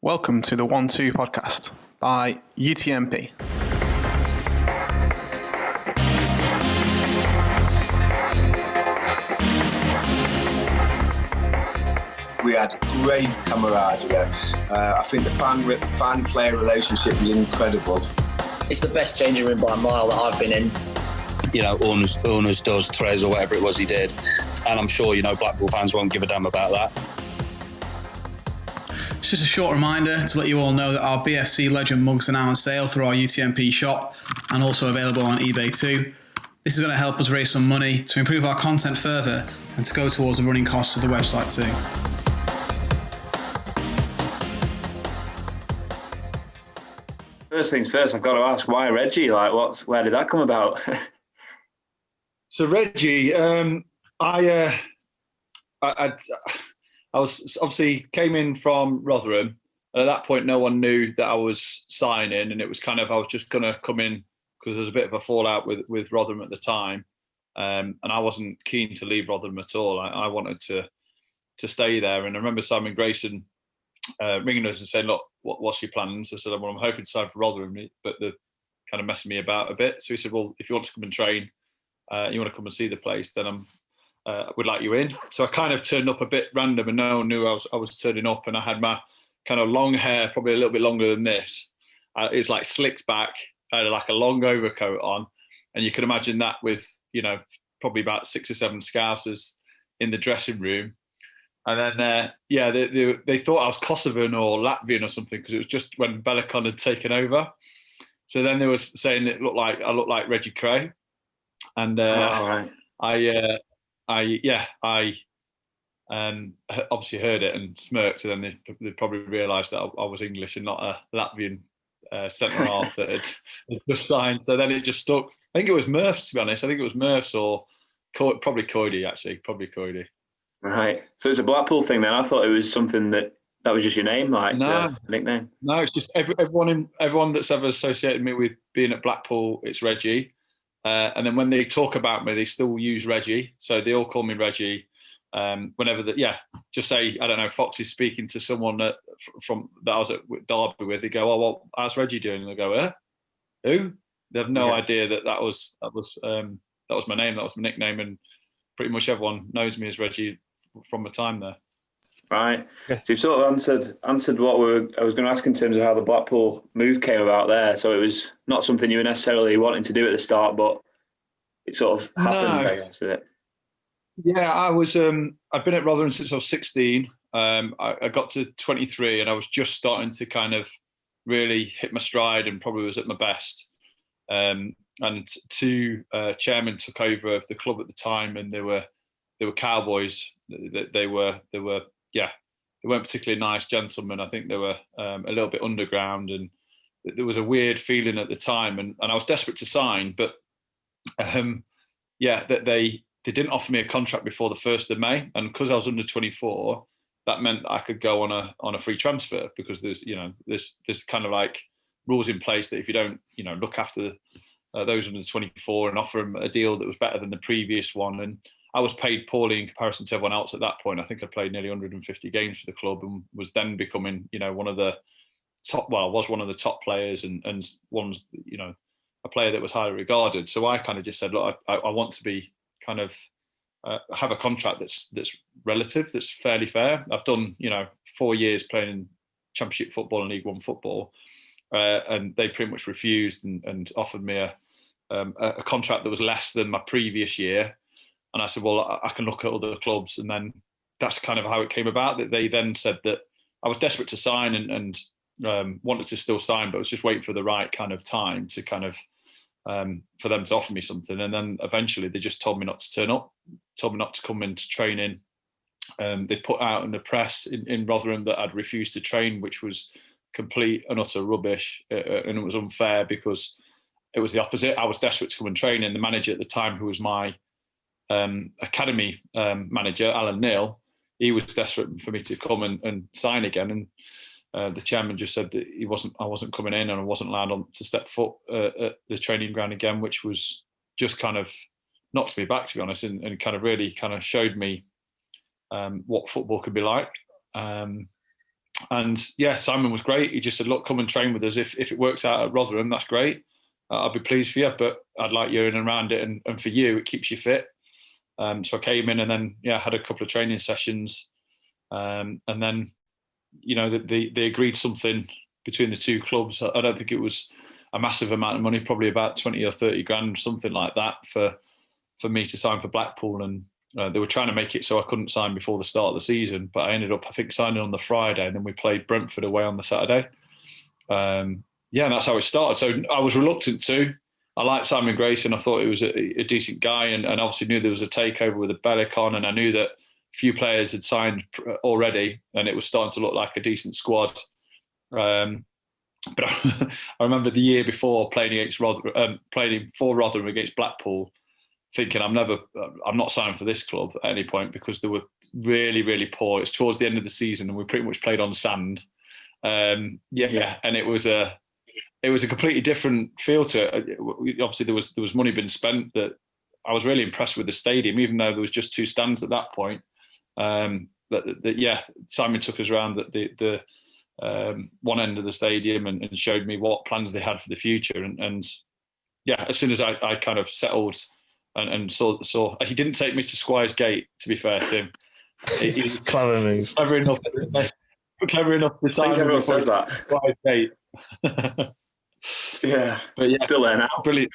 Welcome to the 1-2 podcast by UTMP. We had great camaraderie. I think the fan-player relationship was incredible. It's the best changing room by a mile that I've been in. You know, Unas does Trez or whatever it was he did. And I'm sure, Blackpool fans won't give a damn about that. It's just a short reminder to let you all know that our BFC Legend mugs are now on sale through our UTMP shop and also available on eBay too. This is going to help us raise some money to improve our content further and to go towards the running costs of the website too. First things first, I've got to ask, why Reggie? Where did that come about? So Reggie, I was obviously came in from Rotherham. And at that point, no one knew that I was signing, and it was kind of I was just going to come in because there was a bit of a fallout with Rotherham at the time, and I wasn't keen to leave Rotherham at all. I wanted to stay there, and I remember Simon Grayson ringing us and saying, "Look, what's your plans?" I said, "Well, I'm hoping to sign for Rotherham, but they're kind of messing me about a bit." So he said, "Well, if you want to come and train, you want to come and see the place, then would like you in." So I kind of turned up a bit random, and no one knew I was turning up, and I had my kind of long hair, probably a little bit longer than this. It was like slicked back. I had like a long overcoat on, and you can imagine that with probably about 6 or 7 Scousers in the dressing room. And then they thought I was Kosovan or Latvian or something because it was just when Bellonas had taken over. So then they were saying I looked like Reggie Cray, and right. I obviously heard it and smirked, and then they probably realised that I was English and not a Latvian centre half that had just signed. So then it just stuck. I think it was Murph's, to be honest. I think it was Murph's or probably Coidy, actually. Probably Coidy. Right. So it's a Blackpool thing then. I thought it was something that was just your name, nickname. No, it's just everyone that's ever associated me with being at Blackpool, it's Reggie. And then when they talk about me, they still use Reggie. So they all call me Reggie. Whenever just say, I don't know, Fox is speaking to someone that I was at Derby with, they go, "Oh, well, how's Reggie doing?" And they go, "Who?" They have no idea that was my name, that was my nickname, and pretty much everyone knows me as Reggie from my time there. Right. So you've sort of answered what I was going to ask in terms of how the Blackpool move came about there. So it was not something you were necessarily wanting to do at the start, but it sort of happened, No. I guess, did it? Yeah, I was. I've been at Rotherham since I was 16. I got to 23, and I was just starting to kind of really hit my stride, and probably was at my best. And 2 chairmen took over of the club at the time, and they were cowboys. They weren't particularly nice gentlemen. I think they were a little bit underground, and there was a weird feeling at the time. And I was desperate to sign, but that they didn't offer me a contract before the 1st of May, and because I was under 24, that meant that I could go on a free transfer, because there's kind of like rules in place that if you don't look after those under 24 and offer them a deal that was better than the previous one. And I was paid poorly in comparison to everyone else at that point. I think I played nearly 150 games for the club and was then becoming, one of the top. Well, I was one of the top players and one's, a player that was highly regarded. So I kind of just said, look, I want to be kind of have a contract that's relative, that's fairly fair. I've done 4 years playing in Championship football and League One football, and they pretty much refused and offered me a contract that was less than my previous year. And I said, well, I can look at other clubs. And then that's kind of how it came about, that they then said that I was desperate to sign and wanted to still sign, but was just waiting for the right kind of time to kind of for them to offer me something. And then eventually they just told me not to turn up, told me not to come into training. They put out in the press in Rotherham that I'd refused to train, which was complete and utter rubbish. And it was unfair because it was the opposite. I was desperate to come and train, and the manager at the time, who was my academy manager, Alan Neil, he was desperate for me to come and sign again. And the chairman just said that I wasn't coming in, and I wasn't allowed to step foot at the training ground again, which was just kind of knocked me back, to be honest, and kind of really kind of showed me what football could be like. And Simon was great. He just said, look, come and train with us. If it works out at Rotherham, that's great. I'll be pleased for you, but I'd like you in and around it. And for you, it keeps you fit. So I came in and then, had a couple of training sessions. And then, they agreed something between the two clubs. I don't think it was a massive amount of money, probably about 20 or 30 grand, something like that for me to sign for Blackpool. And they were trying to make it so I couldn't sign before the start of the season, but I ended up, I think, signing on the Friday, and then we played Brentford away on the Saturday. And that's how it started. So I was reluctant to. I liked Simon Grayson. I thought he was a decent guy, and obviously knew there was a takeover with the Bellonas on, and I knew that a few players had signed already, and it was starting to look like a decent squad. But I remember the year before playing for Rotherham against Blackpool, thinking I'm not signing for this club at any point, because they were really, really poor. It's towards the end of the season, and we pretty much played on sand. And it was a completely different feel to it. Obviously, there was money being spent. That I was really impressed with the stadium, even though there was just 2 stands at that point. Simon took us around the one end of the stadium and showed me what plans they had for the future. And as soon as I kind of settled and saw, he didn't take me to Squires Gate, to be fair to him. He was clever enough to sign. I think everyone says that. Squires Gate. But still there now. Brilliant.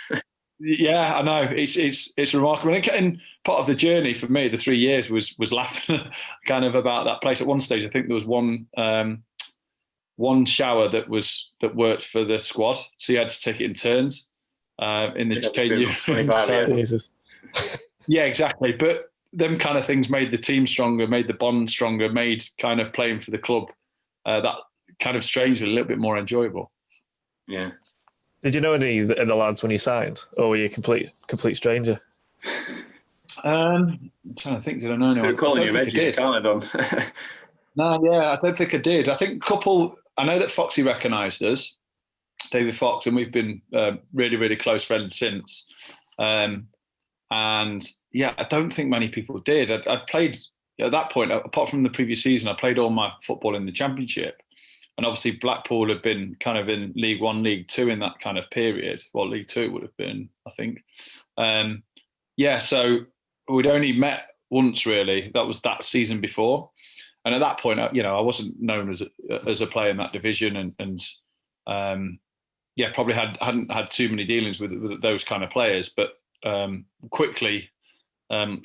Yeah, I know. It's remarkable. And part of the journey for me, the 3 years, was laughing kind of about that place. At one stage, I think there was one shower that worked for the squad, so you had to take it in turns in the change room. Yeah, exactly. But them kind of things made the team stronger, made the bond stronger, made kind of playing for the club that kind of strangely a little bit more enjoyable. Yeah. Did you know any of the lads when you signed, or were you a complete stranger? I'm trying to think. Did I know anyone? They're calling you Reggie. Can't I? No, I don't think I did. I think a couple. I know that Foxy recognised us, David Fox, and we've been really, really close friends since. And I don't think many people did. I'd played at that point, apart from the previous season, I played all my football in the Championship. And obviously Blackpool had been kind of in League One, League Two in that kind of period. Well, League Two it would have been, I think. So we'd only met once, really. That was that season before. And at that point, I wasn't known as a player in that division, and probably hadn't had too many dealings with those kind of players. But quickly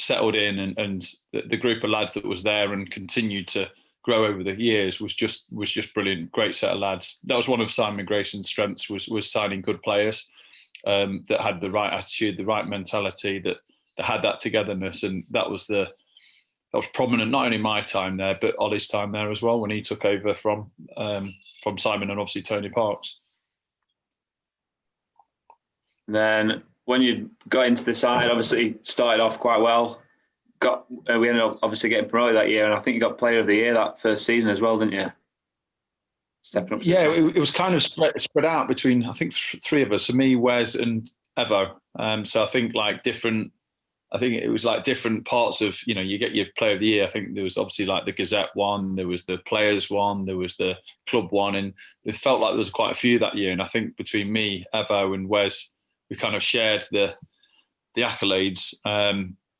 settled in, and the group of lads that was there and continued to grow over the years was just brilliant. Great set of lads. That was one of Simon Grayson's strengths, was signing good players that had the right attitude, the right mentality, that had that togetherness, and that was prominent not only my time there, but Ollie's time there as well, when he took over from Simon and obviously Tony Parks. Then when you got into the side, obviously started off quite well. We ended up obviously getting promoted that year, and I think you got Player of the Year that first season as well, didn't you? Stepping up. Yeah, it was kind of spread out between, I think, 3 of us, so me, Wes, and Evo. So I think it was like different parts of, you get your Player of the Year. I think there was obviously like the Gazette one, there was the Players one, there was the Club one, and it felt like there was quite a few that year. And I think between me, Evo, and Wes, we kind of shared the accolades.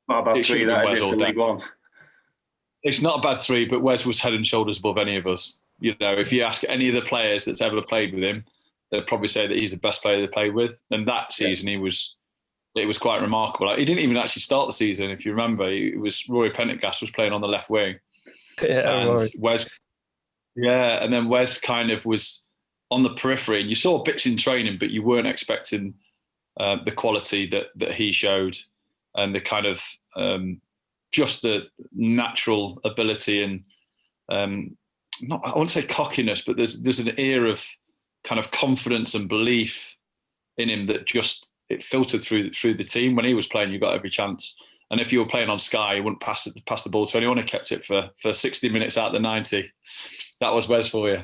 Not about 3 that is for League One. It's not a bad 3, but Wes was head and shoulders above any of us. If you ask any of the players that's ever played with him, they'd probably say that he's the best player they played with. And that season, it was quite remarkable. He didn't even actually start the season, if you remember. It was Rory Pendergast was playing on the left wing. And Wes, and then Wes kind of was on the periphery. And you saw bits in training, but you weren't expecting the quality that he showed, and the kind of just the natural ability and I won't say cockiness, but there's an air of kind of confidence and belief in him that just it filtered through the team. When he was playing, you got every chance. And if you were playing on Sky, you wouldn't pass the ball to anyone. He kept it for 60 minutes out of the 90. That was Wes for you.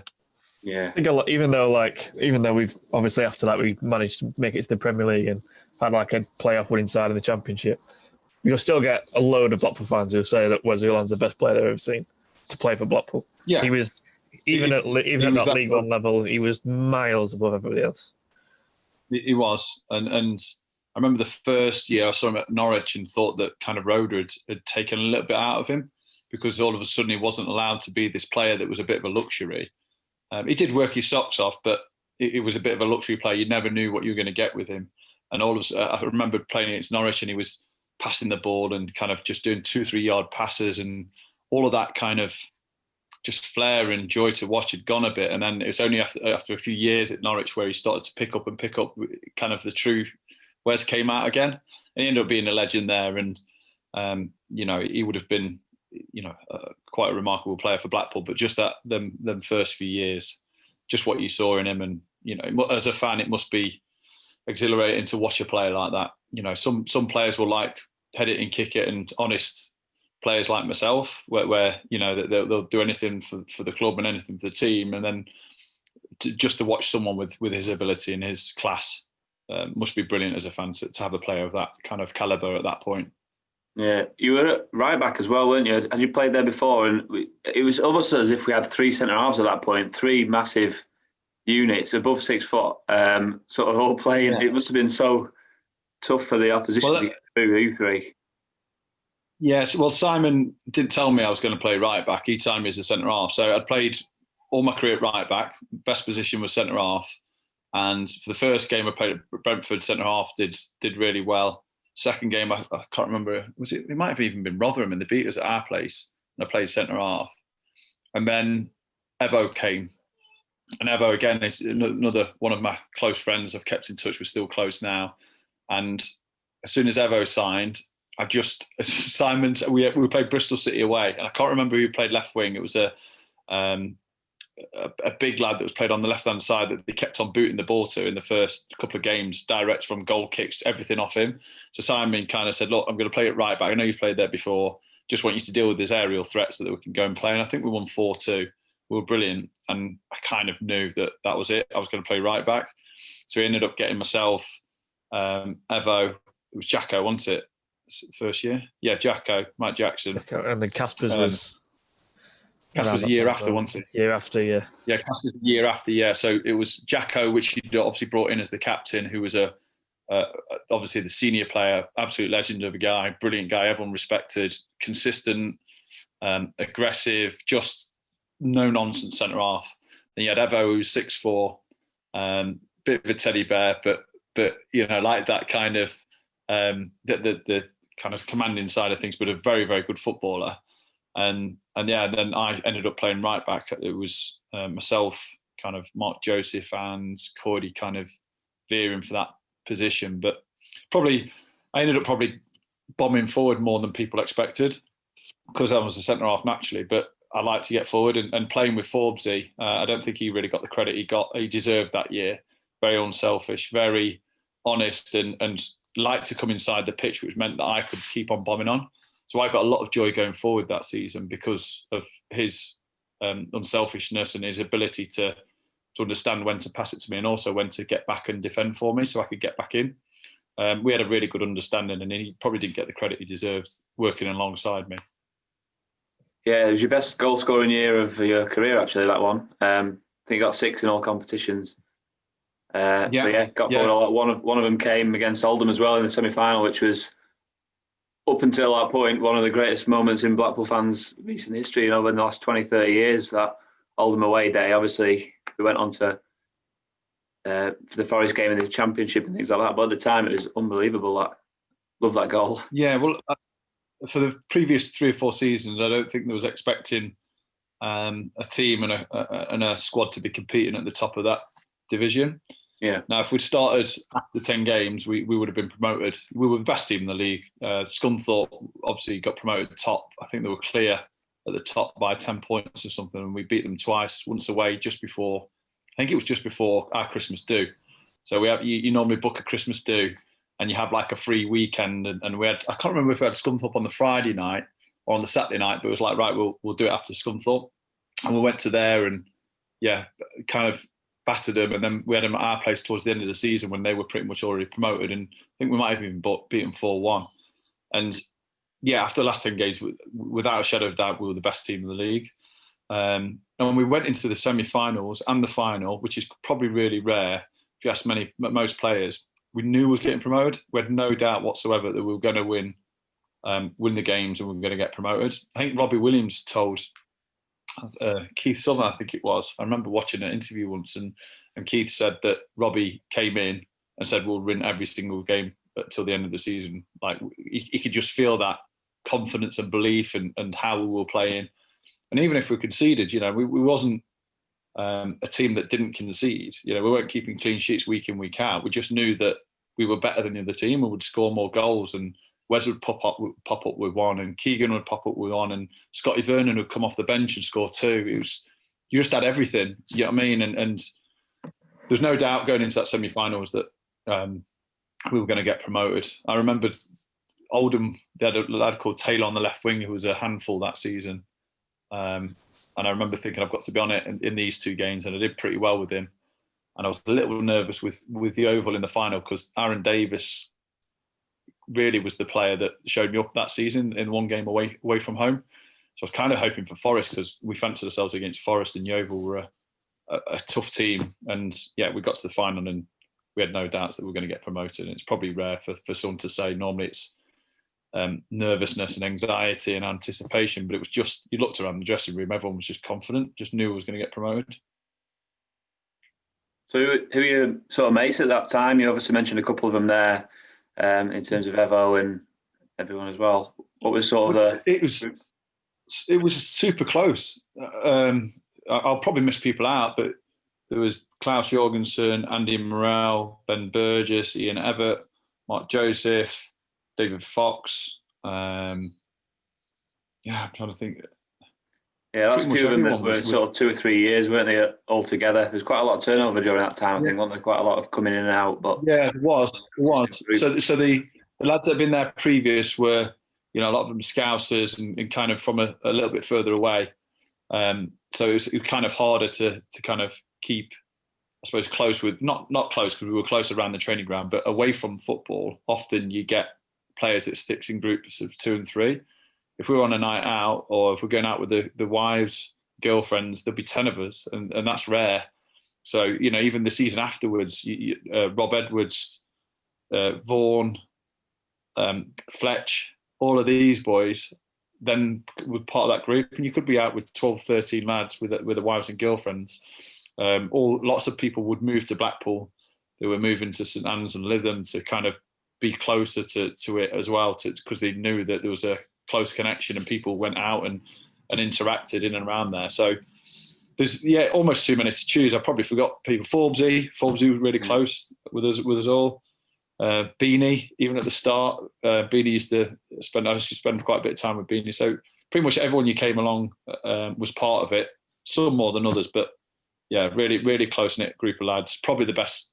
Yeah. I think even though we've obviously after that we managed to make it to the Premier League and had like a playoff winning side in the Championship, you'll still get a load of Blackpool fans who say that Westerland's the best player they've ever seen to play for Blackpool. Yeah. He was even at League One level, he was miles above everybody else. He was, and I remember the first year I saw him at Norwich and thought that kind of Roder had taken a little bit out of him, because all of a sudden he wasn't allowed to be this player that was a bit of a luxury. He did work his socks off, but it was a bit of a luxury player. You never knew what you were going to get with him. And I remember playing against Norwich, and he was passing the ball and kind of just doing 2-3 yard passes, and all of that kind of just flair and joy to watch had gone a bit. And then it's only after a few years at Norwich where he started to pick up kind of the true Wes came out again. And he ended up being a legend there. And, he would have been, quite a remarkable player for Blackpool. But just them first few years, just what you saw in him. And, as a fan, it must be exhilarating to watch a player like that. Some players will like head it and kick it, and honest players like myself, where they'll do anything for the club and anything for the team, and then just to watch someone with his ability and his class must be brilliant as a fan to have a player of that kind of calibre at that point. Yeah, you were at right back as well, weren't you? Had you played there before? And it was almost as if we had three centre halves at that point, three massive units above 6 foot, sort of all playing. Yeah. It must have been so tough for the opposition to get through you three. Yes, well, Simon didn't tell me I was going to play right back. He signed me as a centre half. So I'd played all my career at right back. Best position was centre half. And for the first game I played at Brentford, centre half did really well. Second game, I can't remember. It might have even been Rotherham, and they beat us at our place. And I played centre half. And then Evo came. And Evo, again, is another one of my close friends I've kept in touch with, still close now. And as soon as Evo signed, we played Bristol City away, and I can't remember who played left wing. It was a big lad that was played on the left hand side that they kept on booting the ball to in the first couple of games, direct from goal kicks, everything off him. So Simon kind of said, "Look, I'm going to play it right back. I know you've played there before. Just want you to deal with this aerial threat so that we can go and play." And I think we won 4-2. We were brilliant, and I kind of knew that was it. I was going to play right back. So he ended up getting myself, Evo. It was Jacko, wasn't it? First year, yeah, Jacko, Mike Jackson, and then Casper's was a year after, wasn't it? Year after, yeah. Yeah, Casper's a year after, yeah. So it was Jacko, which he obviously brought in as the captain, who was obviously the senior player, absolute legend of a guy, brilliant guy, everyone respected, consistent, aggressive, just no nonsense centre half. Then you had Evo, who's 6'4", bit of a teddy bear, but like that kind of the kind of commanding side of things, but a very, very good footballer. And then I ended up playing right back. It was myself, kind of Mark Joseph and Cordy kind of veering for that position. But I ended up bombing forward more than people expected, because I was a centre half naturally. But I like to get forward, and playing with Forbesy, I don't think he really got the credit he deserved that year. Very unselfish, very honest, and liked to come inside the pitch, which meant that I could keep on bombing on. So I got a lot of joy going forward that season because of his unselfishness and his ability to understand when to pass it to me, and also when to get back and defend for me so I could get back in. We had a really good understanding, and he probably didn't get the credit he deserved working alongside me. Yeah, it was your best goal scoring year of your career, actually, that one. I think you got 6 in all competitions. Got forward. One of them came against Oldham as well in the semi-final, which was, up until that point, one of the greatest moments in Blackpool fans' recent history, in the last 20, 30 years, that Oldham away day. Obviously, we went on to for the Forest game in the Championship and things like that, but at the time it was unbelievable. Love that goal. Yeah, well, for the previous 3 or 4 seasons, I don't think there was expecting a team and a squad to be competing at the top of that division. Yeah. Now, if we'd started after 10 games, we would have been promoted. We were the best team in the league. Scunthorpe obviously got promoted top. I think they were clear at the top by 10 points or something, and we beat them twice, once away just before our Christmas do. So you normally book a Christmas do, and you have like a free weekend. And we had, I can't remember if we had Scunthorpe on the Friday night or on the Saturday night, but it was like, right, we'll do it after Scunthorpe. And we went to there and kind of battered them, and then we had them at our place towards the end of the season when they were pretty much already promoted, and I think we might have even beaten 4-1. And after the last 10 games, without a shadow of doubt, we were the best team in the league. And And we went into the semi-finals and the final, which is probably really rare if you ask most players. We knew we was getting promoted. We had no doubt whatsoever that we were going to win the games and we were going to get promoted. I think Robbie Williams told Keith Summer, I think it was. I remember watching an interview once, and Keith said that Robbie came in and said we'll win every single game till the end of the season. Like he could just feel that confidence and belief and how we were playing. And even if we conceded, we wasn't a team that didn't concede. We weren't keeping clean sheets week in, week out. We just knew that we were better than the other team and would score more goals. And Wes would pop up with one, and Keegan would pop up with one, and Scotty Vernon would come off the bench and score two. You just had everything. You know what I mean? And there's no doubt going into that semi-finals that we were going to get promoted. I remember Oldham, they had a lad called Taylor on the left wing who was a handful that season. And I remember thinking I've got to be on it in these two games, and I did pretty well with him. And I was a little nervous with the Oval in the final because Aaron Davis really was the player that showed me up that season in one game away from home. So I was kind of hoping for Forest because we fancied ourselves against Forest, and Yeovil were a tough team. And yeah, we got to the final and we had no doubts that we were going to get promoted. And it's probably rare for someone to say. Normally it's nervousness and anxiety and anticipation, but it was just, you looked around the dressing room, everyone was just confident, just knew I was going to get promoted. So who are your sort of mates at that time? You obviously mentioned a couple of them there in terms of Evo and everyone as well. What was sort of It was super close. I'll probably miss people out, but there was Klaus Jorgensen, Andy Morrell, Ben Burgess, Ian Everett, Mark Joseph, David Fox. I'm trying to think. Yeah, that's a few of them that were sort of 2 or 3 years, weren't they, all together? There's quite a lot of turnover during that time, I think, wasn't there? Quite a lot of coming in and out. But yeah, there was. So the lads that had been there previous were, a lot of them Scousers and kind of from a little bit further away. So it was kind of harder to kind of keep, I suppose, close with, not close because we were close around the training ground, but away from football. Often you get players that sticks in groups of 2 and 3. If we were on a night out or if we're going out with the wives, girlfriends, there'll be 10 of us, and that's rare. So, even the season afterwards, Rob Edwards, Vaughan, Fletch, all of these boys then were part of that group, and you could be out with 12, 13 lads with the wives and girlfriends. Lots of people would move to Blackpool. They were moving to St Anne's and Lytham to kind of be closer to it as well, because they knew that there was a close connection and people went out and interacted in and around there. So there's almost too many to choose. I probably forgot people. Forbesy was really close with us all. Beanie, even at the start, Beanie used to spend quite a bit of time with Beanie. So pretty much everyone you came along was part of it. Some more than others, but yeah, really, really close knit group of lads. Probably the best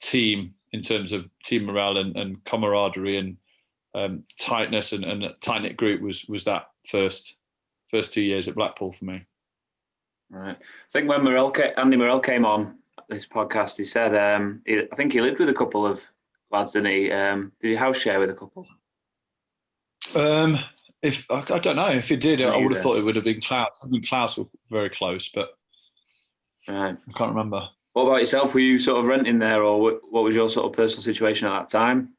team in terms of team morale and camaraderie and tightness and a tight knit group was that first 2 years at Blackpool for me. Right. I think when Andy Morrell came on this podcast, he said I think he lived with a couple of lads, didn't he? Did he house share with a couple? If I don't know if he did, I would have thought it would have been Klaus. I mean, Klaus were very close, but right. I can't remember. What about yourself? Were you sort of renting there, or what was your sort of personal situation at that time?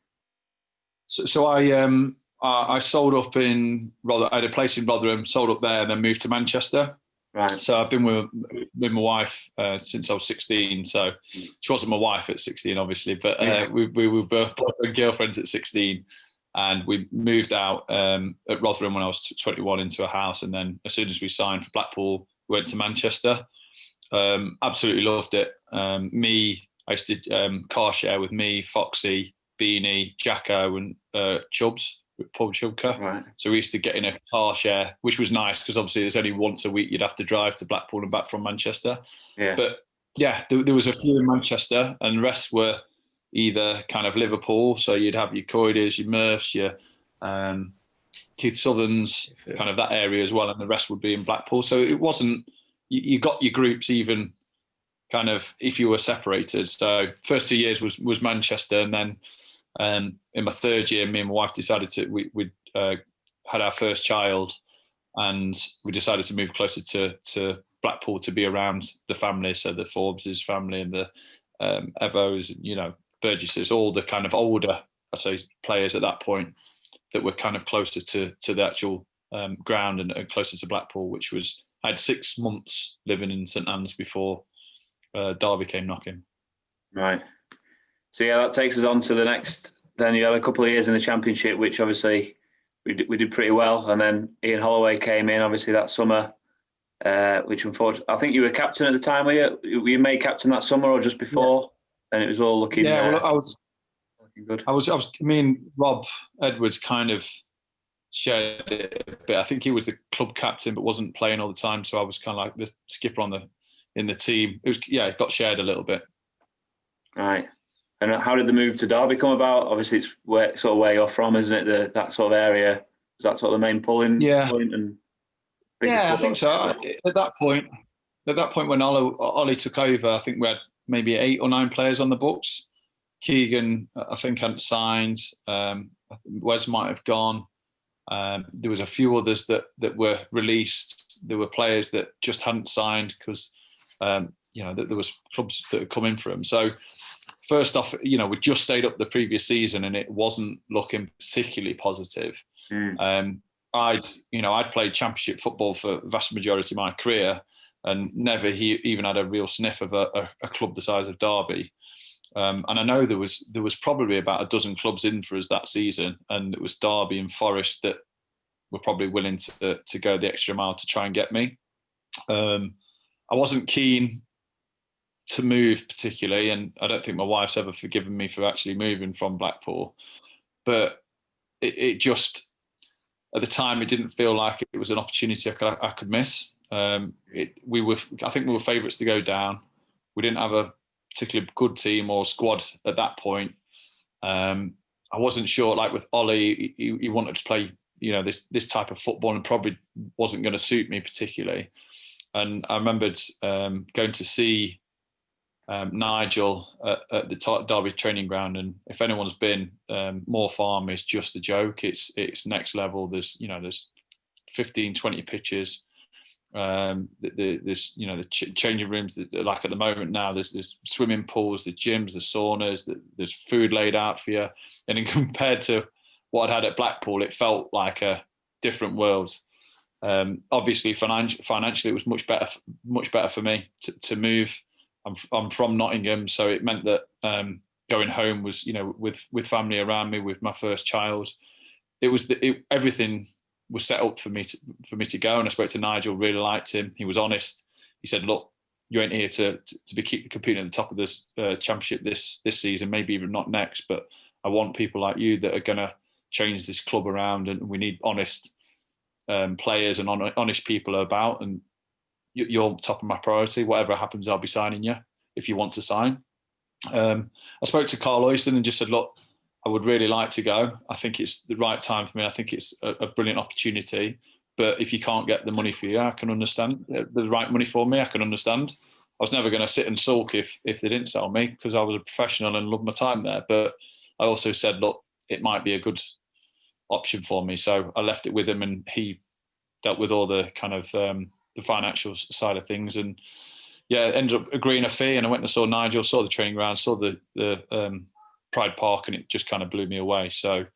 So I sold up in Rotherham. I had a place in Rotherham, sold up there, and then moved to Manchester. Right. So I've been with my wife since I was 16. So she wasn't my wife at 16, obviously, but we were both girlfriends at 16, and we moved out at Rotherham when I was 21 into a house, and then as soon as we signed for Blackpool, we went to Manchester. Absolutely loved it. I used to car share with me, Foxy, Beanie, Jacko, and Chubbs, Paul Chubka. Right. So we used to get in a car share, which was nice because obviously there's only once a week you'd have to drive to Blackpool and back from Manchester. Yeah. But yeah, there was a few in Manchester, and the rest were either kind of Liverpool. So you'd have your Coyders, your Murphs, your Keith Southerns, kind of that area as well, and the rest would be in Blackpool. So it wasn't, you got your groups even kind of if you were separated. So first 2 years was Manchester, and then in my third year, me and my wife decided we had our first child, and we decided to move closer to Blackpool to be around the family, so the Forbes' family and the Evos, Burgesses, all the kind of older, I say, players at that point that were kind of closer to the actual ground and closer to Blackpool, which was, I had 6 months living in St Anne's before Derby came knocking. Right. So yeah, that takes us on to the next. Then you had a couple of years in the Championship, which obviously we did pretty well, and then Ian Holloway came in obviously that summer, which unfortunately I think you were captain at the time. Were you made captain that summer or just before? Yeah. And it was all looking. Yeah, well, I was looking good. I was. Me and Rob Edwards kind of shared it a bit. I think he was the club captain, but wasn't playing all the time, so I was kind of like the skipper in the team. It got shared a little bit. Right. And how did the move to Derby come about? Obviously, it's sort of where you're from, isn't it? That sort of area. Was that sort of the main pulling point? And I think so. At that point when Ollie took over, I think we had maybe 8 or 9 players on the books. Keegan, I think, hadn't signed. Wes might have gone. There was a few others that were released. There were players that just hadn't signed because there was clubs that had come in for them. So first off, we just stayed up the previous season and it wasn't looking particularly positive. I'd played Championship football for the vast majority of my career and never even had a real sniff of a club the size of Derby. And I know there was probably about a dozen clubs in for us that season, and it was Derby and Forest that were probably willing to go the extra mile to try and get me. I wasn't keen to move particularly, and I don't think my wife's ever forgiven me for actually moving from Blackpool. But it just, at the time, it didn't feel like it was an opportunity I could miss. I think we were favourites to go down. We didn't have a particularly good team or squad at that point. I wasn't sure, like with Ollie, he wanted to play, this type of football and probably wasn't going to suit me particularly. And I remembered going to see Nigel at the Derby training ground, and if anyone's been, Moor Farm is just a joke. It's next level. There's 15, 20 pitches. There's the changing rooms, like at the moment now, there's swimming pools, the gyms, the saunas, there's food laid out for you. And in compared to what I'd had at Blackpool, it felt like a different world. Obviously, financially, it was much better for me to move. I'm from Nottingham, so it meant that going home was, with family around me, with my first child, everything was set up for me to go. And I spoke to Nigel, really liked him. He was honest. He said, "Look, you ain't here to keep competing at the top of this championship this season, maybe even not next. But I want people like you that are going to change this club around, and we need honest players and honest people about. And you're top of my priority. Whatever happens, I'll be signing you if you want to sign." I spoke to Carl Oyston and just said, "Look, I would really like to go. I think it's the right time for me. I think it's a brilliant opportunity. But if you can't get the money for you, I can understand. The right money for me, I can understand. I was never going to sit and sulk if they didn't sell me, because I was a professional and loved my time there. But I also said, look, it might be a good option for me." So I left it with him, and he dealt with all the kind of the financial side of things. And ended up agreeing a fee. And I went and saw Nigel, saw the training ground, saw the Pride Park, and it just kind of blew me away. So,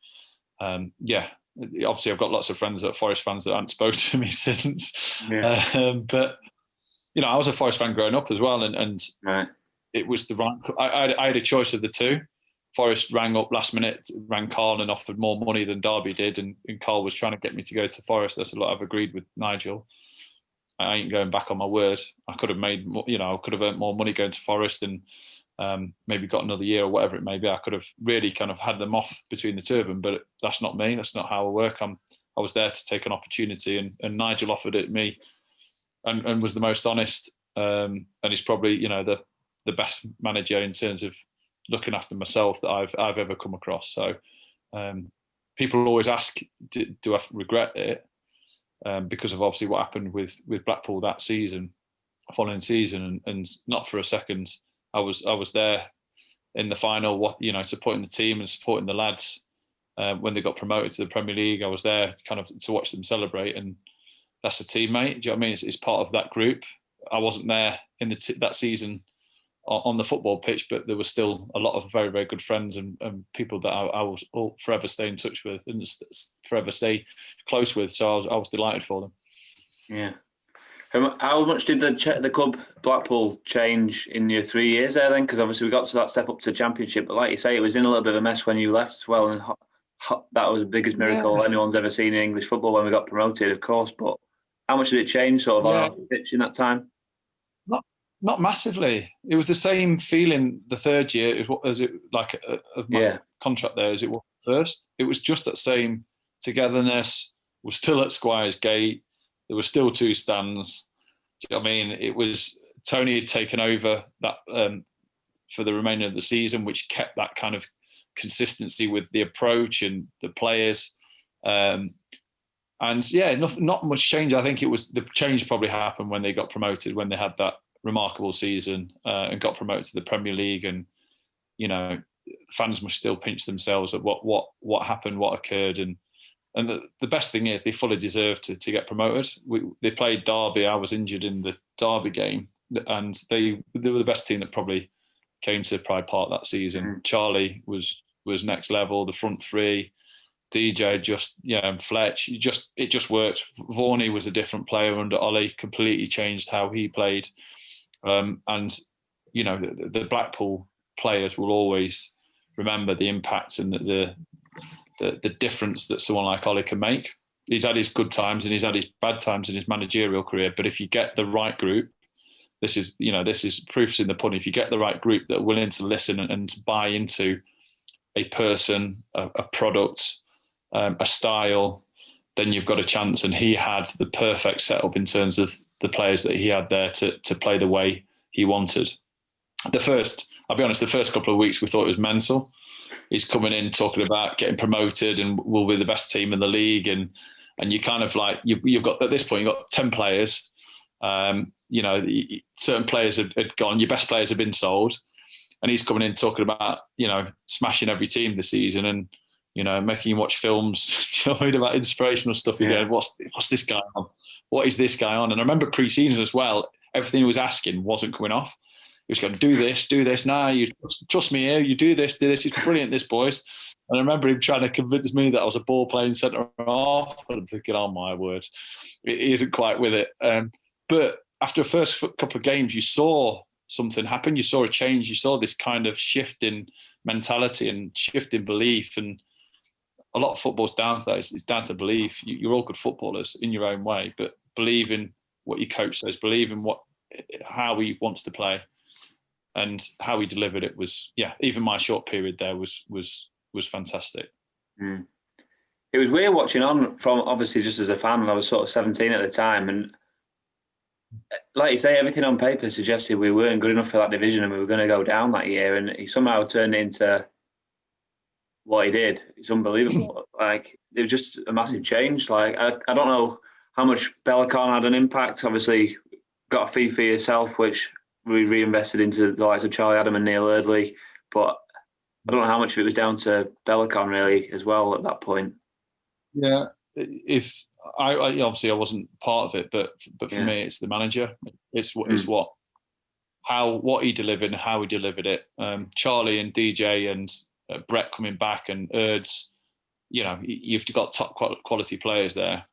obviously I've got lots of friends that are Forest fans that haven't spoken to me since. Yeah. But, I was a Forest fan growing up as well. And right. It was the right, I had a choice of the two. Forest rang up last minute, rang Carl and offered more money than Derby did. And Carl was trying to get me to go to Forest. I said, look, I've agreed with Nigel. I ain't going back on my word. I could have made, I could have earned more money going to Forest and maybe got another year or whatever it may be. I could have really kind of had them off between the two of them, but that's not me. That's not how I work. I was there to take an opportunity, and Nigel offered it me and was the most honest. And he's probably, the best manager in terms of looking after myself that I've ever come across. So people always ask, do I regret it? Because of obviously what happened with Blackpool that season, following season, and not for a second. I was there in the final, supporting the team and supporting the lads when they got promoted to the Premier League. I was there kind of to watch them celebrate, and that's a teammate. Do you know what I mean? It's part of that group. I wasn't there in that season on the football pitch, but there were still a lot of very, very good friends and people that I will forever stay in touch with and forever stay close with. So I was delighted for them. Yeah. How much did the club Blackpool change in your 3 years there then? Because obviously we got to that step up to Championship, but like you say, it was in a little bit of a mess when you left as well, and that was the biggest miracle anyone's ever seen in English football when we got promoted, of course. But how much did it change sort of on off the pitch in that time? Not massively. It was the same feeling the third year as it like of my contract there as it was first. It was just that same togetherness. We're still at Squires Gate. There were still 2 stands. Do you know what I mean? It was Tony had taken over that for the remainder of the season, which kept that kind of consistency with the approach and the players. And not much change. I think it was the change probably happened when they got promoted, when they had that remarkable season and got promoted to the Premier League. And fans must still pinch themselves at what happened, what occurred, and the best thing is they fully deserved to get promoted. They played Derby. I was injured in the Derby game, and they were the best team that probably came to Pride Park that season. Charlie was next level. The front three, DJ, Fletch. It just worked. Vaughan was a different player under Ollie. Completely changed how he played. The Blackpool players will always remember the impact and the difference that someone like Ollie can make. He's had his good times and he's had his bad times in his managerial career. But if you get the right group, this is proofs in the pudding. If you get the right group that are willing to listen and to buy into a person, a product, a style, then you've got a chance. And he had the perfect setup in terms of the players that he had there to play the way he wanted. I'll be honest, the first couple of weeks we thought it was mental. He's coming in talking about getting promoted and we'll be the best team in the league. And you kind of like, you've got, at this point, you've got 10 players. Certain players had gone, your best players have been sold. And he's coming in talking about, smashing every team this season and, making you watch films, about inspirational stuff. You're going, what's this guy on? What is this guy on? And I remember pre-season as well, everything he was asking wasn't coming off. He was going, do this. Nah, you trust me here. You do this. It's brilliant, this, boys. And I remember him trying to convince me that I was a ball playing centre half. And I'm thinking, oh my word, he isn't quite with it. But after the first couple of games, you saw something happen. You saw a change. You saw this kind of shift in mentality and shift in belief. And a lot of football's down to that. It's down to belief. You're all good footballers in your own way, but believe in what your coach says. Believe in how he wants to play. And how he delivered it was, even my short period there was fantastic. Mm. It was weird watching on from, obviously, just as a fan. I was sort of 17 at the time. And like you say, everything on paper suggested we weren't good enough for that division and we were going to go down that year. And he somehow turned it into what he did. It's unbelievable. Like, it was just a massive change. Like, I don't know how much Bellonas had an impact. Obviously, got a fee for yourself, which we reinvested into the likes of Charlie Adam and Neil Eardley, but I don't know how much of it was down to Bellonas really as well at that point. Yeah, if I obviously I wasn't part of it, but for me it's the manager. It's what he delivered and how he delivered it. Charlie and DJ and Brett coming back and Erds. You've got top quality players there.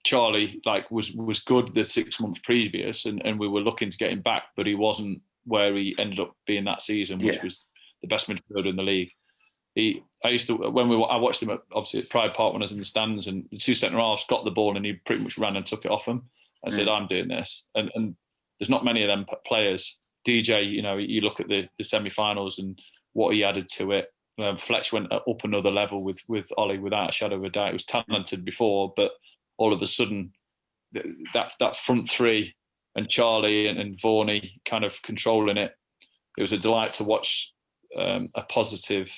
Charlie was good the 6 months previous, and we were looking to get him back, but he wasn't where he ended up being that season, which was the best midfielder in the league. I watched him obviously at Pride Park when I was in the stands, and the 2 centre halves got the ball and he pretty much ran and took it off him and said, "I'm doing this." And there's not many of them players. DJ, you look at the semi-finals and what he added to it. Fletch went up another level with Ollie without a shadow of a doubt. He was talented before, but all of a sudden, that front three and Charlie and Vaughan kind of controlling it. It was a delight to watch a positive,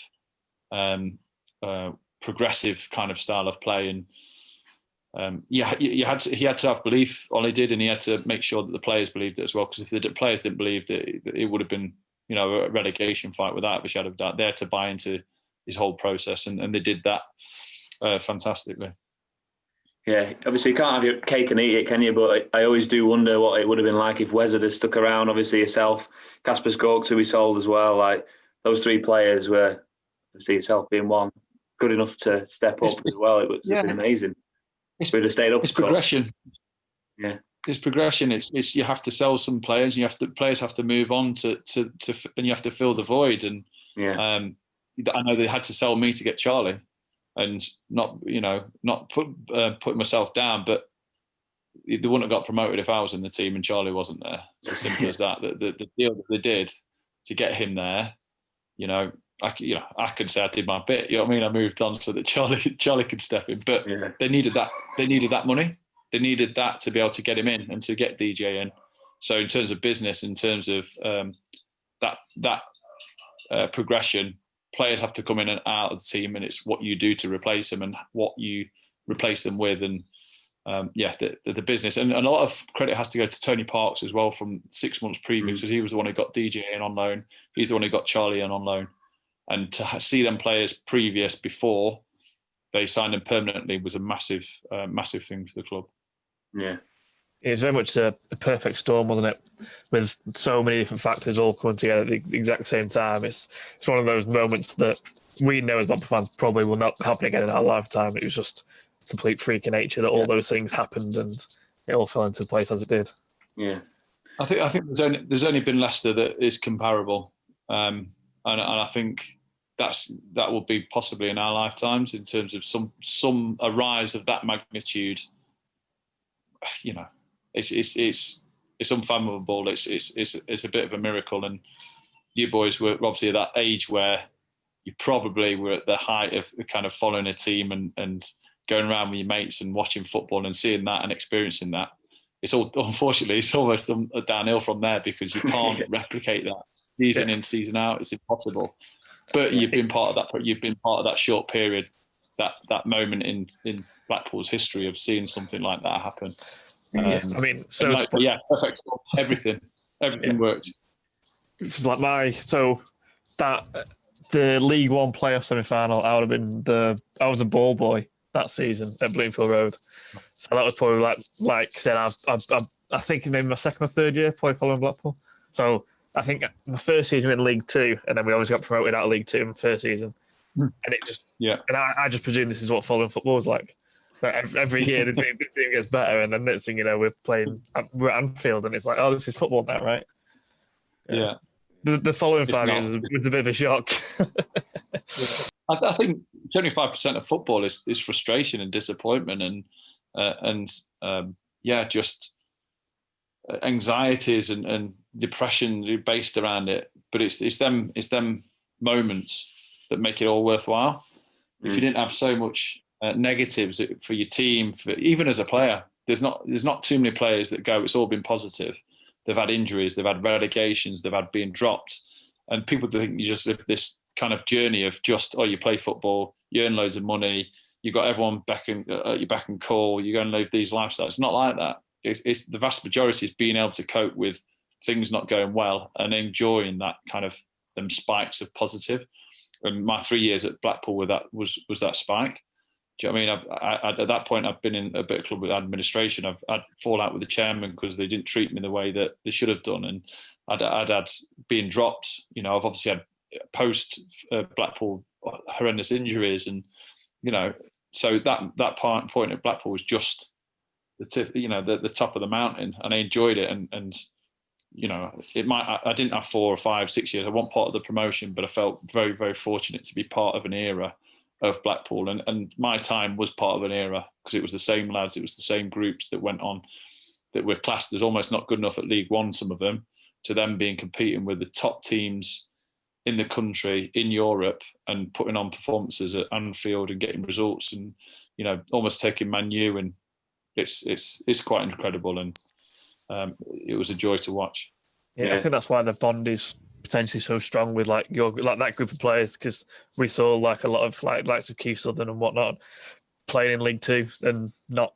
progressive kind of style of play. And he had to have belief. Ollie did, and he had to make sure that the players believed it as well. Because if the players didn't believe it would have been a relegation fight without a shadow of doubt. They had to buy into his whole process, and they did that fantastically. Yeah, obviously you can't have your cake and eat it, can you? But I always do wonder what it would have been like if Wes had stuck around. Obviously yourself, Kasper Skåks, who we sold as well. Like those three players were, obviously yourself being one, good enough to step up as well. It would have been amazing. We'd have stayed up. It's progression. Yeah, it's progression. It's you have to sell some players. Players have to move on to and you have to fill the void. And I know they had to sell me to get Charlie. And not putting myself down, but they wouldn't have got promoted if I was in the team and Charlie wasn't there. It's as simple as that. The deal that they did to get him there, I could say I did my bit. You know what I mean? I moved on so that Charlie could step in. But they needed that. They needed that money. They needed that to be able to get him in and to get DJ in. So in terms of business, in terms of that progression. Players have to come in and out of the team, and it's what you do to replace them and what you replace them with. And the business. And a lot of credit has to go to Tony Parks as well from 6 months previous, because he was the one who got DJ in on loan. He's the one who got Charlie in on loan. And to see them players before they signed him permanently was a massive thing for the club. Yeah. It was very much a perfect storm, wasn't it? With so many different factors all coming together at the exact same time. It's one of those moments that we know as Blackpool fans probably will not happen again in our lifetime. It was just complete freak of nature that all those things happened and it all fell into place as it did. Yeah. I think there's only been Leicester that is comparable. And I think that will be possibly in our lifetimes in terms of a rise of that magnitude. It's unfathomable. It's a bit of a miracle, and you boys were obviously at that age where you probably were at the height of kind of following a team and going around with your mates and watching football and seeing that and experiencing that. Unfortunately it's almost downhill from there, because you can't replicate that season in, season out. It's impossible. But you've been part of that. You've been part of that short period, that moment in Blackpool's history of seeing something like that happen. Perfect. Everything worked. Because the League One playoff semi-final, I was a ball boy that season at Bloomfield Road. So that was probably like I said, I think maybe my second or third year following Blackpool. So I think my first season in League Two, and then we always got promoted out of League Two in the first season. And it just and I just presume this is what following football is like. Every year the team gets better, and then next thing you know, we're at Anfield, and it's like, oh, this is football now, right? Yeah. The following 5 years was a bit of a shock. I think 25% of football is frustration and disappointment and just anxieties and depression based around it. But it's them moments that make it all worthwhile. If you didn't have so much negatives for your team, even as a player, there's not too many players that go, it's all been positive. They've had injuries, they've had relegations, they've had being dropped, and people think you just live this kind of journey of just, you play football, you earn loads of money, you've got everyone your back and call, you go and live these lifestyles. It's not like that. It's the vast majority is being able to cope with things not going well and enjoying that kind of them spikes of positive. And my 3 years at Blackpool with that was that spike. Do you know what I mean? At that point, I've been in a bit of club with administration. I've had fallout with the chairman because they didn't treat me the way that they should have done, and I'd had being dropped. I've obviously had post Blackpool horrendous injuries, and so that point at Blackpool was just the tip, the top of the mountain, and I enjoyed it. And I didn't have 4 or 5, 6 years. I wasn't part of the promotion, but I felt very, very fortunate to be part of an era of Blackpool, and my time was part of an era because it was the same lads, it was the same groups that went on, that were classed as almost not good enough at League One, some of them, to them being competing with the top teams in the country, in Europe, and putting on performances at Anfield and getting results, and almost taking Man U, and it's quite incredible, and it was a joy to watch. I think that's why the bond is potentially so strong with that group of players, because we saw a lot of likes of Keith Southern and whatnot playing in League Two and not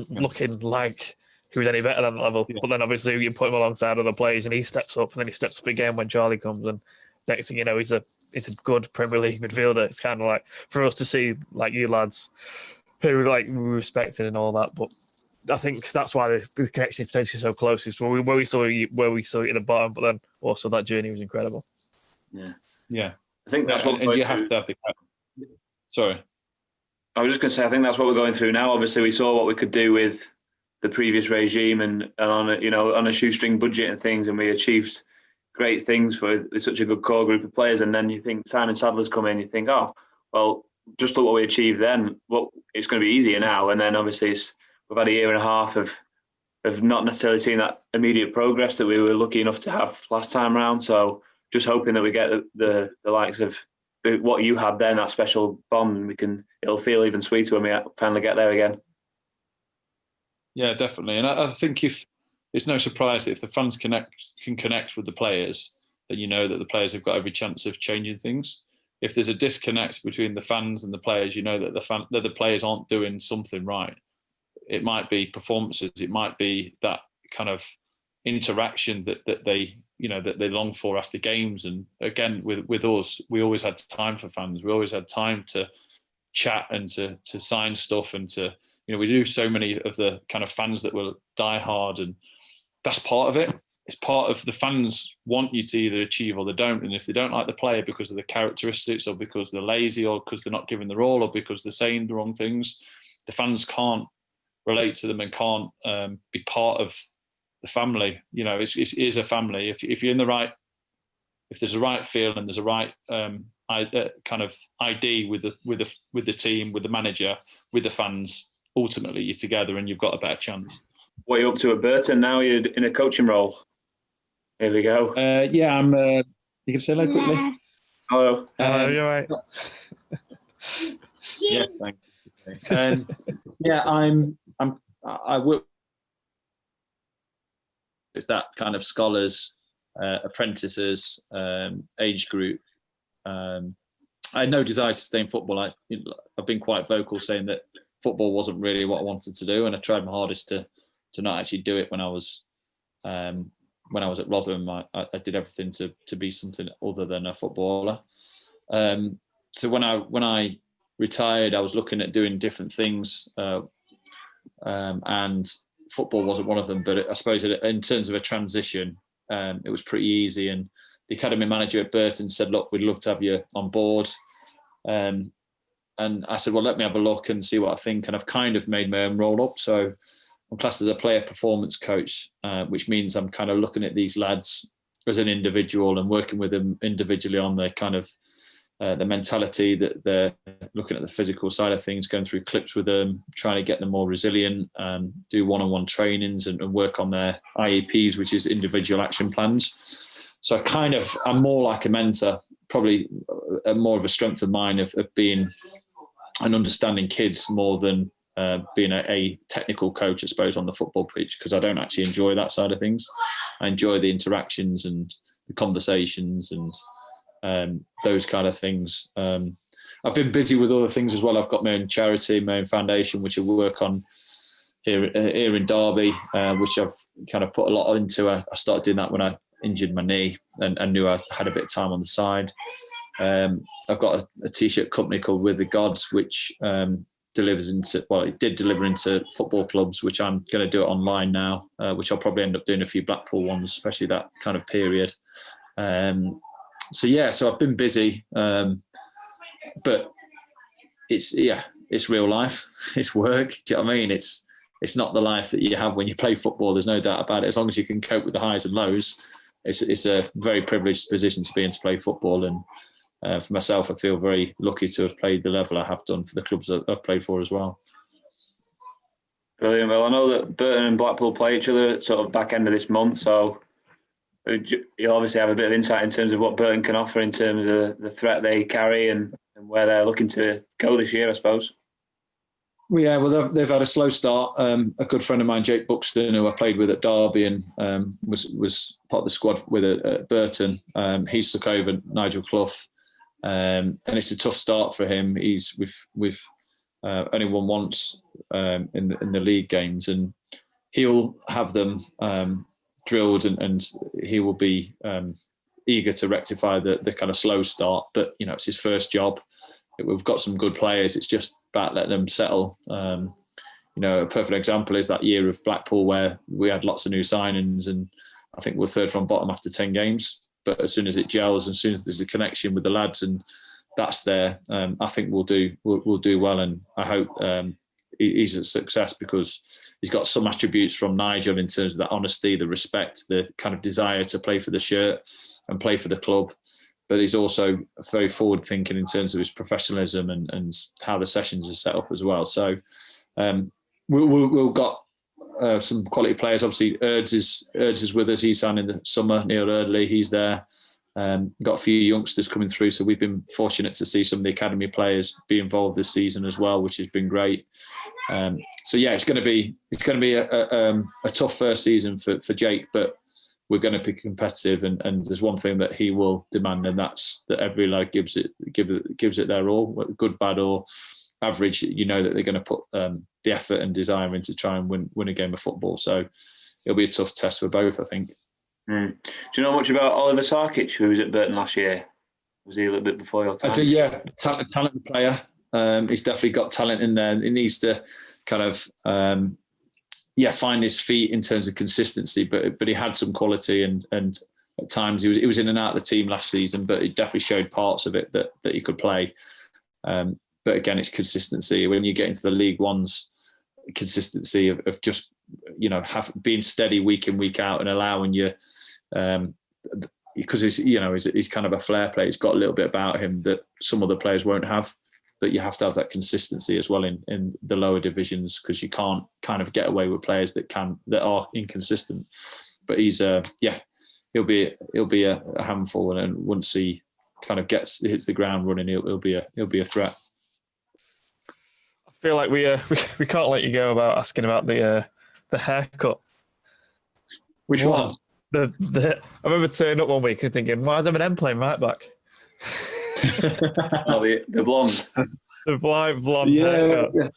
looking like he was any better than that level. But then obviously you put him alongside other players and he steps up, and then he steps up again when Charlie comes, and next thing you know, he's a good Premier League midfielder. It's kind of like for us to see you lads who like we respected and all that. But I think that's why the connection is potentially so close. Is where we saw it at the bottom, but then also that journey was incredible. Yeah. I think that's what and you have to have the. Sorry, I was just going to say, I think that's what we're going through now. Obviously, we saw what we could do with the previous regime and on a shoestring budget and things, and we achieved great things with such a good core group of players. And then you think Simon Sadler's come in, you think, oh, well, just look what we achieved then. Well, it's going to be easier now. And then obviously we've had a year and a half of not necessarily seeing that immediate progress that we were lucky enough to have last time around. So just hoping that we get the likes of what you had then, that special bond, and it'll feel even sweeter when we finally get there again. Yeah, definitely. And I think if it's no surprise that if the fans can connect with the players, then you know that the players have got every chance of changing things. If there's a disconnect between the fans and the players, you know that the players aren't doing something right. It might be performances, it might be that kind of interaction that they long for after games. And again, with us, we always had time for fans. We always had time to chat and to sign stuff and to, we do so many of the kind of fans that will die hard, and that's part of it. It's part of the fans want you to either achieve or they don't. And if they don't like the player because of the characteristics or because they're lazy or because they're not giving the role or because they're saying the wrong things, the fans can't relate to them and can't be part of the family. It is a family. If you're in if there's a right feel and there's a right kind of ID with the team, with the manager, with the fans, ultimately you're together and you've got a better chance. What are you up to at Burton now? You're in a coaching role. Here we go. Yeah, I'm. You can say hello quickly. Hello. Hello, you all right? Yeah, thank you. Yeah, I work. It's that kind of scholars, apprentices, age group. I had no desire to stay in football. I've been quite vocal saying that football wasn't really what I wanted to do, and I tried my hardest to not actually do it when I was at Rotherham. I did everything to be something other than a footballer. So when I retired, I was looking at doing different things, and football wasn't one of them. But I suppose in terms of a transition, it was pretty easy. And the academy manager at Burton said, "Look, we'd love to have you on board." And I said, "Well, let me have a look and see what I think." And I've kind of made my own roll up. So I'm classed as a player performance coach, which means I'm kind of looking at these lads as an individual and working with them individually on their kind of the mentality, that they're looking at the physical side of things, going through clips with them, trying to get them more resilient, do one-on-one trainings and work on their IEPs, which is individual action plans. So I'm more like a mentor, probably more of a strength of mine of being and understanding kids more than being a technical coach, I suppose, on the football pitch, because I don't actually enjoy that side of things. I enjoy the interactions and the conversations and those kind of things. I've been busy with other things as well. I've got my own charity, my own foundation, which I work on here in Derby, which I've kind of put a lot into. I started doing that when I injured my knee and knew I had a bit of time on the side. I've got a t-shirt company called With the Gods, which it did deliver into football clubs, which I'm going to do it online now, which I'll probably end up doing a few Blackpool ones, especially that kind of period. So I've been busy, but it's real life, it's work. Do you know what I mean? It's not the life that you have when you play football. There's no doubt about it. As long as you can cope with the highs and lows, it's a very privileged position to be in to play football. And for myself, I feel very lucky to have played the level I have done for the clubs that I've played for as well. Brilliant. Well, I know that Burton and Blackpool play each other at sort of back end of this month, so you obviously have a bit of insight in terms of what Burton can offer in terms of the threat they carry and where they're looking to go this year, I suppose. Well, they've had a slow start. A good friend of mine, Jake Buxton, who I played with at Derby and was part of the squad with at Burton. He's took over Nigel Clough, and it's a tough start for him. We've only won once in the league games, and he'll have them drilled, and he will be eager to rectify the kind of slow start. But it's his first job. we've got some good players. It's just about letting them settle. A perfect example is that year of Blackpool where we had lots of new signings, and I think we're third from bottom after 10 games. But as soon as it gels, as soon as there's a connection with the lads, and that's there, I think we'll do well. And I hope he's a success because he's got some attributes from Nigel in terms of the honesty, the respect, the kind of desire to play for the shirt and play for the club. But he's also very forward thinking in terms of his professionalism and how the sessions are set up as well. So we've got some quality players. Obviously, Erds is with us. He signed in the summer. Neil Erdley, he's there. Got a few youngsters coming through, so we've been fortunate to see some of the academy players be involved this season as well, which has been great. So yeah, it's going to be a tough first season for Jake, but we're going to be competitive. And there's one thing that he will demand, and that's that every lad gives it their all, good, bad, or average. You know that they're going to put the effort and desire in to try and win a game of football. So it'll be a tough test for both, I think. Do you know much about Oliver Sarkic, who was at Burton last year? Was he a little bit before your time? I do, yeah. Talented player. He's definitely got talent in there. He needs to kind of, find his feet in terms of consistency. But he had some quality, and at times he was in and out of the team last season. But he definitely showed parts of it that he could play. But again, it's consistency. When you get into the League One's consistency of just being steady week in, week out, and allowing you. Because he's kind of a flair player. He's got a little bit about him that some other players won't have. But you have to have that consistency as well in the lower divisions, because you can't kind of get away with players that are inconsistent. But he's he'll be a handful, and once he kind of hits the ground running, he'll be a threat. I feel like we can't let you go about asking about the haircut. Which one? I remember turning up one week and thinking, why is Eminem playing right back? The blonde. The blonde haircut. Yeah.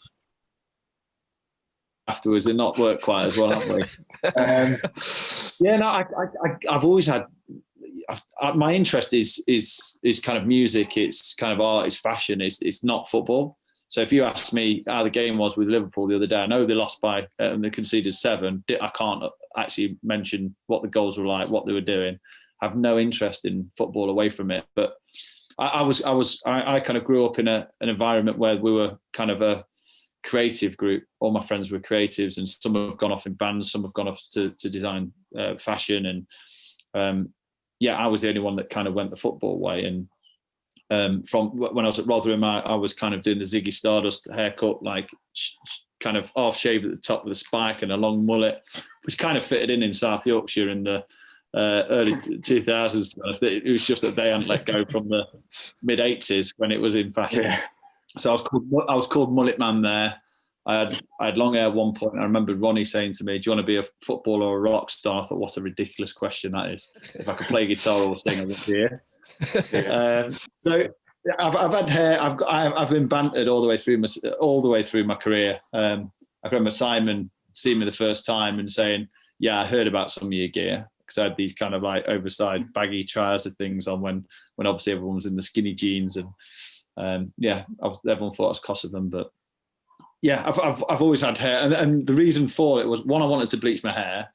Afterwards, it not worked quite as well, haven't we? I've always had. My interest is kind of music. It's kind of art. It's fashion. It's not football. So if you ask me how the game was with Liverpool the other day, I know they lost by and they conceded 7. I can't actually mention what the goals were like, what they were doing. I have no interest in football away from it. But I kind of grew up in an environment where we were kind of a creative group. All my friends were creatives, and some have gone off in bands, some have gone off to design fashion. And I was the only one that kind of went the football way. And from when I was at Rotherham, I was kind of doing the Ziggy Stardust haircut, like kind of half shaved at the top with a spike and a long mullet, which kind of fitted in South Yorkshire in the early 2000s. It was just that they hadn't let go from the mid 80s when it was in fashion. Yeah. So I was called Mullet Man there. I had long hair at one point. I remember Ronnie saying to me, "Do you want to be a footballer or a rock star?" I thought, what a ridiculous question that is. If I could play guitar or sing, I would be here. So I've had hair. I've been bantered all the way through my career. I remember Simon seeing me the first time and saying, "Yeah, I heard about some of your gear," because I had these kind of like oversized baggy trouser things on when obviously everyone was in the skinny jeans, and everyone thought I was cost of them. But yeah, I've always had hair, and the reason for it was, one, I wanted to bleach my hair.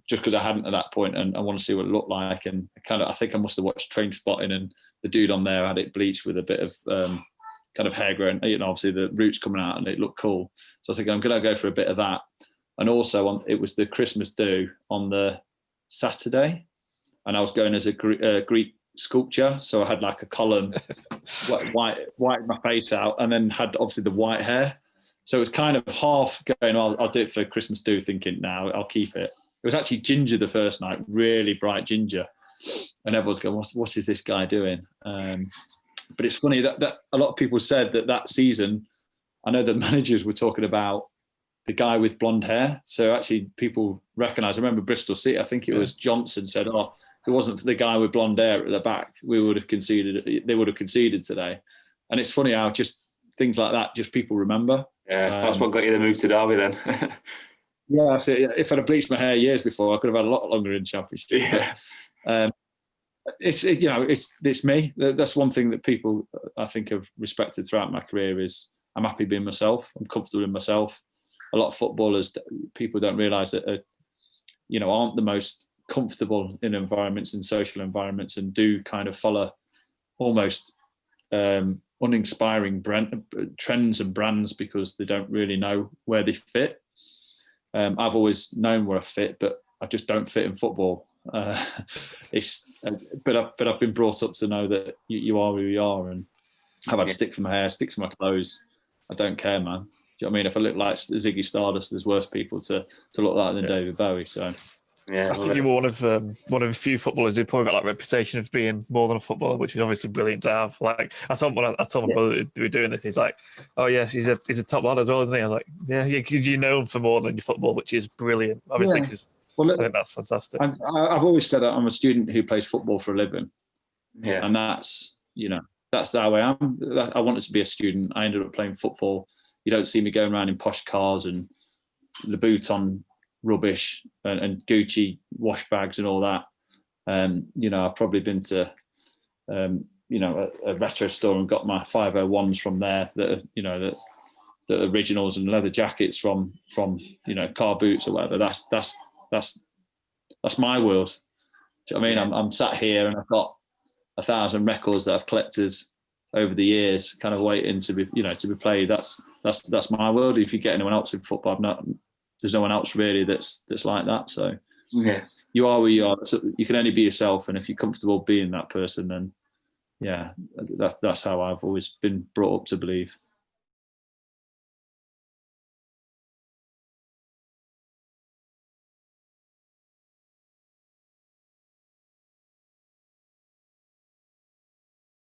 Just because I hadn't at that point, and I want to see what it looked like. And I think I must have watched Trainspotting, and the dude on there had it bleached with a bit of kind of hair growing, obviously the roots coming out, and it looked cool. So I was thinking, I'm going to go for a bit of that. And also it was the Christmas do on the Saturday, and I was going as a Greek sculpture, so I had like a column, white my face out, and then had obviously the white hair. So it was kind of half going, I'll do it for Christmas do, thinking, now I'll keep it. It was actually ginger the first night, really bright ginger. And everyone's going, what is this guy doing? But it's funny that a lot of people said that season, I know the managers were talking about the guy with blonde hair. So actually people recognise, I remember Bristol City, I think it was Johnson said, if it wasn't for the guy with blonde hair at the back, they would have conceded today. And it's funny how just things like that, just people remember. Yeah, that's what got you the move to Derby then. Yeah, so if I'd have bleached my hair years before, I could have had a lot longer in Championship. Yeah. it's me. That's one thing that people, I think, have respected throughout my career is I'm happy being myself. I'm comfortable in myself. A lot of footballers, people don't realise that, aren't the most comfortable in environments and social environments, and do kind of follow almost uninspiring trends and brands because they don't really know where they fit. I've always known where I fit, but I just don't fit in football. But I've been brought up to know that you are who you are, and I've had stick for my hair, stick for my clothes. I don't care, man. Do you know what I mean? If I look like Ziggy Stardust, there's worse people to look like than David Bowie. So I think you were one of a few footballers who probably got that reputation of being more than a footballer, which is obviously brilliant to have. Like I told my brother who were doing this, he's like, "Oh yeah, he's a top lad as well, isn't he?" I was like, "Yeah, you know him for more than your football, which is brilliant, obviously, because I think that's fantastic." I've always said that I'm a student who plays football for a living, and that's how I am. I wanted to be a student. I ended up playing football. You don't see me going around in posh cars and the boot on rubbish and Gucci wash bags and all that. I've probably been to, a retro store and got my 501s from there that are, the originals and leather jackets from car boots or whatever. That's my world. Do you know what I mean? I'm sat here and I've got 1,000 records that I've collected over the years, kind of waiting to be played. That's my world. If you get anyone else in football, there's no one else really that's like that. So you are where you are. So you can only be yourself, and if you're comfortable being that person, then that's how I've always been brought up to believe.